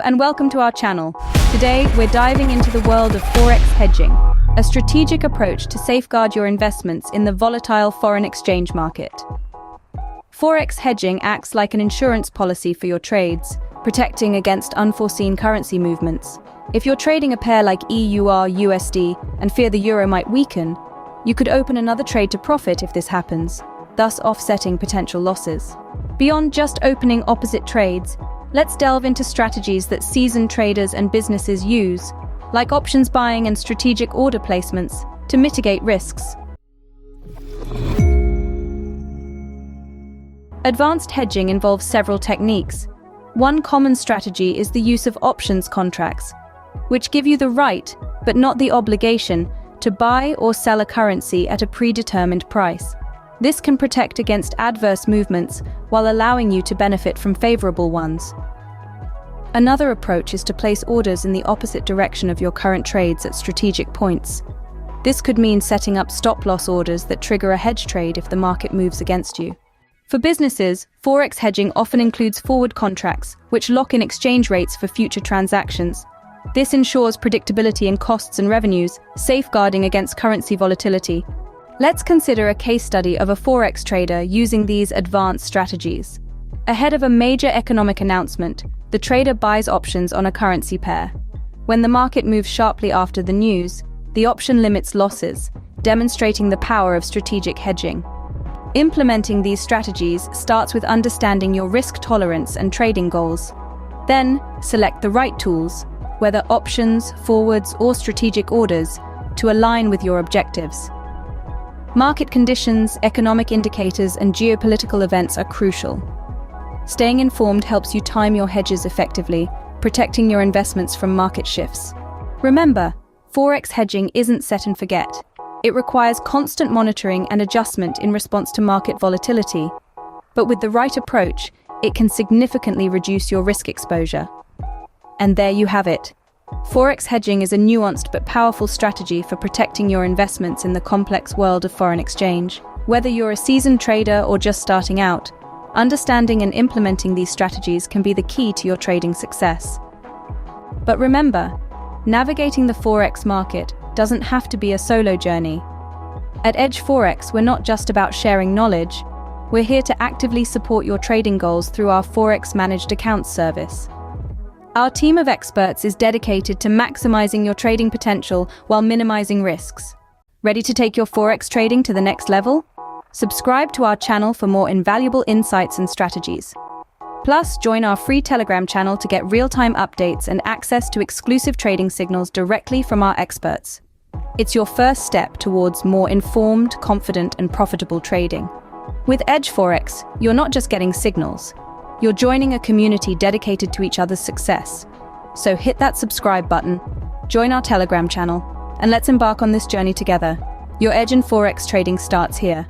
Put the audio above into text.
and welcome to our channel. Today, we're diving into the world of Forex hedging, a strategic approach to safeguard your investments in the volatile foreign exchange market. Forex hedging acts like an insurance policy for your trades, protecting against unforeseen currency movements. If you're trading a pair like EUR/USD and fear the euro might weaken, you could open another trade to profit if this happens, thus offsetting potential losses. Beyond just opening opposite trades, let's delve into strategies that seasoned traders and businesses use, like options buying and strategic order placements, to mitigate risks. Advanced hedging involves several techniques. One common strategy is the use of options contracts, which give you the right, but not the obligation, to buy or sell a currency at a predetermined price. This can protect against adverse movements while allowing you to benefit from favorable ones. Another approach is to place orders in the opposite direction of your current trades at strategic points. This could mean setting up stop-loss orders that trigger a hedge trade if the market moves against you. For businesses, Forex hedging often includes forward contracts, which lock in exchange rates for future transactions. This ensures predictability in costs and revenues, safeguarding against currency volatility. Let's consider a case study of a Forex trader using these advanced strategies. Ahead of a major economic announcement, the trader buys options on a currency pair. When the market moves sharply after the news, the option limits losses, demonstrating the power of strategic hedging. Implementing these strategies starts with understanding your risk tolerance and trading goals. Then, select the right tools, whether options, forwards, or strategic orders, to align with your objectives. Market conditions, economic indicators, and geopolitical events are crucial. Staying informed helps you time your hedges effectively, protecting your investments from market shifts. Remember, Forex hedging isn't set and forget. It requires constant monitoring and adjustment in response to market volatility. But with the right approach, it can significantly reduce your risk exposure. And there you have it. Forex hedging is a nuanced but powerful strategy for protecting your investments in the complex world of foreign exchange. Whether you're a seasoned trader or just starting out, understanding and implementing these strategies can be the key to your trading success. But remember, navigating the Forex market doesn't have to be a solo journey. At Edge Forex, we're not just about sharing knowledge, we're here to actively support your trading goals through our Forex Managed Accounts service. Our team of experts is dedicated to maximizing your trading potential while minimizing risks. Ready to take your Forex trading to the next level? Subscribe to our channel for more invaluable insights and strategies. Plus, join our free Telegram channel to get real-time updates and access to exclusive trading signals directly from our experts. It's your first step towards more informed, confident, and profitable trading. With Edge Forex, you're not just getting signals. You're joining a community dedicated to each other's success. So hit that subscribe button, join our Telegram channel, and let's embark on this journey together. Your edge in Forex trading starts here.